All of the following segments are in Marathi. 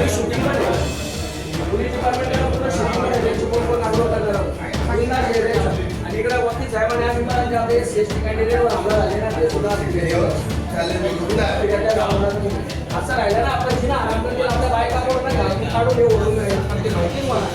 शूटिंग पण आहे. पोलीस डिपार्टमेंटला पूर्ण शूटिंग पण आहे. चिपळूण नागपूर आणि इकडे वकील साहेबांनी आम्ही मला जे आपले एसटी कॅन्डिडेटवर हमला झाले ना ते सुद्धा असं राहिलं ना आपण जिना आराम करतील आपल्या बायकावर ना घालून काढून हे ओढून पण ते माहिती मला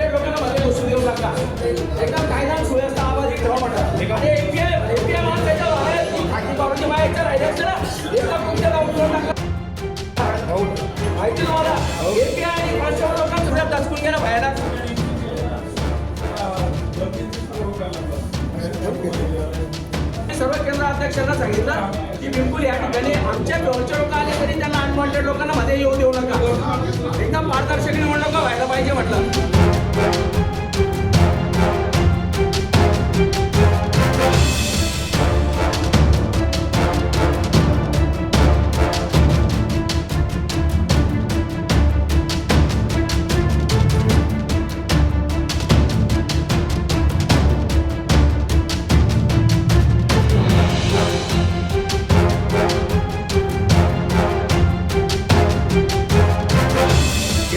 लोकांना मध्ये घुसू देऊ नका. एकदम कायदा सुव्यवस्था आवाज ठेवा म्हणतात. आणि एपीआय माणसाच्या बाहेर खाकी पावरची बाहेरच्या राहिल्याचं ना एकदम तुमच्याला उचलून टाका. माहिती तुम्हाला एपीआय आणि 500 लोकांना सुद्धा दचकून घ्या ना बाहेर. सर्व केंद्र अध्यक्षांना सांगितलं की बिलकुल या ठिकाणी आमच्या जवळच्या लोक आले तरी त्यांना अनवॉन्टेड लोकांना मध्ये येऊ देऊ नका. एकदम पारदर्शक निवडणुका व्हायला पाहिजे म्हटलं.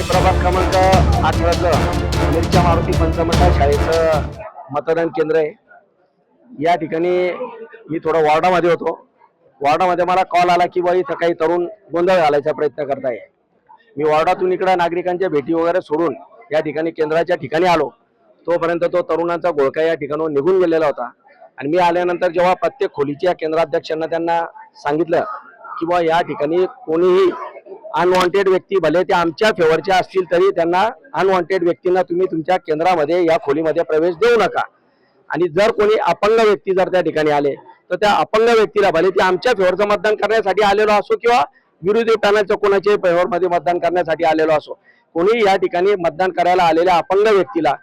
प्रभाग क्रमांक 18चं मिरच्या मारुती पंचमंडळ शाळेचं मतदान केंद्र आहे. या ठिकाणी मी थोडं वॉर्डामध्ये होतो. वॉर्डामध्ये मला कॉल आला की बाई इथं काही तरुण गोंधळ घालायचा प्रयत्न करताय. मी वॉर्डातून इकडे नागरिकांच्या भेटी वगैरे सोडून या ठिकाणी केंद्राच्या ठिकाणी आलो. तोपर्यंत तो तरुणांचा घोळका या ठिकाणून निघून गेलेला होता. आणि मी आल्यानंतर जेव्हा प्रत्येक खोलीच्या केंद्राध्यक्षांना त्यांना सांगितलं की बा या ठिकाणी कोणीही अनवॉन्टेड व्यक्ती भले ते आमच्या फेवरचे असतील तरी त्यांना अनवॉन्टेड व्यक्तींना तुम्ही तुमच्या केंद्रामध्ये या खोलीमध्ये प्रवेश देऊ नका. आणि जर कोणी अपंग व्यक्ती जर त्या ठिकाणी आले तर त्या अपंग व्यक्तीला भले ते आमच्या फेवरचं मतदान करण्यासाठी आलेलो असो किंवा विरोधी पॅनलचं कोणाच्याही फेवरमध्ये मतदान करण्यासाठी आलेलो असो, कोणी या ठिकाणी मतदान करायला आलेल्या अपंग व्यक्तीला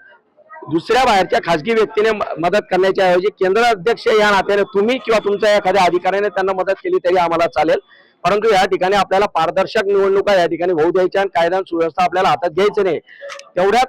दुसऱ्या बाहेरच्या खासगी व्यक्तीने मदत करण्याच्या ऐवजी केंद्र अध्यक्ष या नात्याने तुम्ही किंवा तुमच्या एखाद्या अधिकाऱ्याने त्यांना मदत केली तरी आम्हाला चालेल. परंतु या ठिकाणी आपल्याला पारदर्शक निवडणुका या ठिकाणी होऊ द्यायच्या आणि कायदा सुव्यवस्था आपल्याला हातात घ्यायचं नाही. तेवढ्यात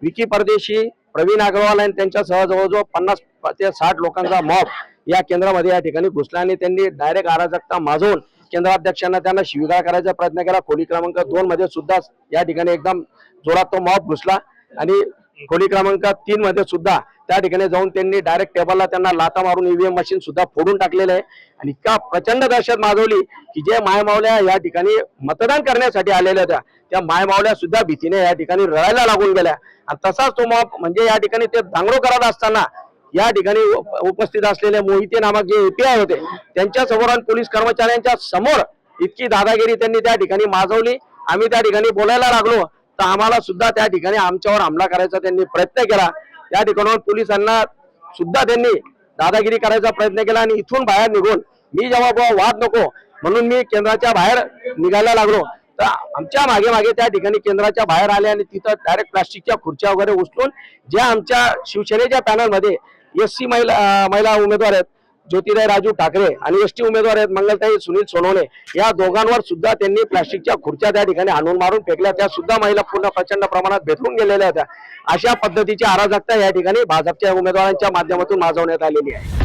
विकी परदेशी, प्रवीण अग्रवाल आणि त्यांच्यासह जवळजवळ 50 ते 60 लोकांचा मॉब या केंद्रामध्ये या ठिकाणी घुसला आणि त्यांनी डायरेक्ट अराजकता माजवून केंद्राध्यक्षांना त्यांना शिवीगाळ करायचा प्रयत्न केला. खोली क्रमांक 2 मध्ये सुद्धा या ठिकाणी एकदम जोरात तो मॉब घुसला आणि खोली क्रमांक 3 मध्ये सुद्धा त्या ठिकाणी जाऊन त्यांनी डायरेक्ट टेबलला त्यांना लाथा मारून ईव्हीएम मशीन सुद्धा फोडून टाकलेलं आहे. आणि इतका प्रचंड दहशत माजवली की जे मायमावल्या या ठिकाणी मतदान करण्यासाठी आलेल्या होत्या त्या मायमावल्या सुद्धा भीतीने या ठिकाणी रडायला लागून गेल्या. आणि तसाच तो मॉब म्हणजे या ठिकाणी ते दांगडो करत असताना या ठिकाणी उपस्थित असलेले मोहिते नामक जे एपीआय होते त्यांच्या समोर आणि पोलीस कर्मचाऱ्यांच्या समोर इतकी दादागिरी त्यांनी त्या ठिकाणी माजवली. आम्ही त्या ठिकाणी बोलायला लागलो तर आम्हाला सुद्धा त्या ठिकाणी आमच्यावर हमला करायचा त्यांनी प्रयत्न केला. त्या ठिकाणावर पोलिसांना सुद्धा त्यांनी दादागिरी करायचा प्रयत्न केला. आणि इथून बाहेर निघून मी जेव्हा वाद नको म्हणून मी केंद्राच्या बाहेर निघायला लागलो तर आमच्या मागे मागे त्या ठिकाणी केंद्राच्या बाहेर आले आणि तिथं डायरेक्ट प्लास्टिकच्या खुर्च्या वगैरे उचलून ज्या आमच्या शिवसेनेच्या पॅनलमध्ये एससी महिला उमेदवार आहेत ज्योतिराव राजू ठाकरे आणि एसटी उमेदवार आहेत मंगलताई सुनील सोनवणे, या दोघांवर सुद्धा त्यांनी प्लास्टिकच्या खुर्च्या त्या ठिकाणी आणून मारून फेकल्या. त्या सुद्धा महिला पूर्ण प्रचंड प्रमाणात भेटून गेलेल्या होत्या. अशा पद्धतीची अराजकता या ठिकाणी भाजपच्या उमेदवारांच्या माध्यमातून माजवण्यात आलेली आहे.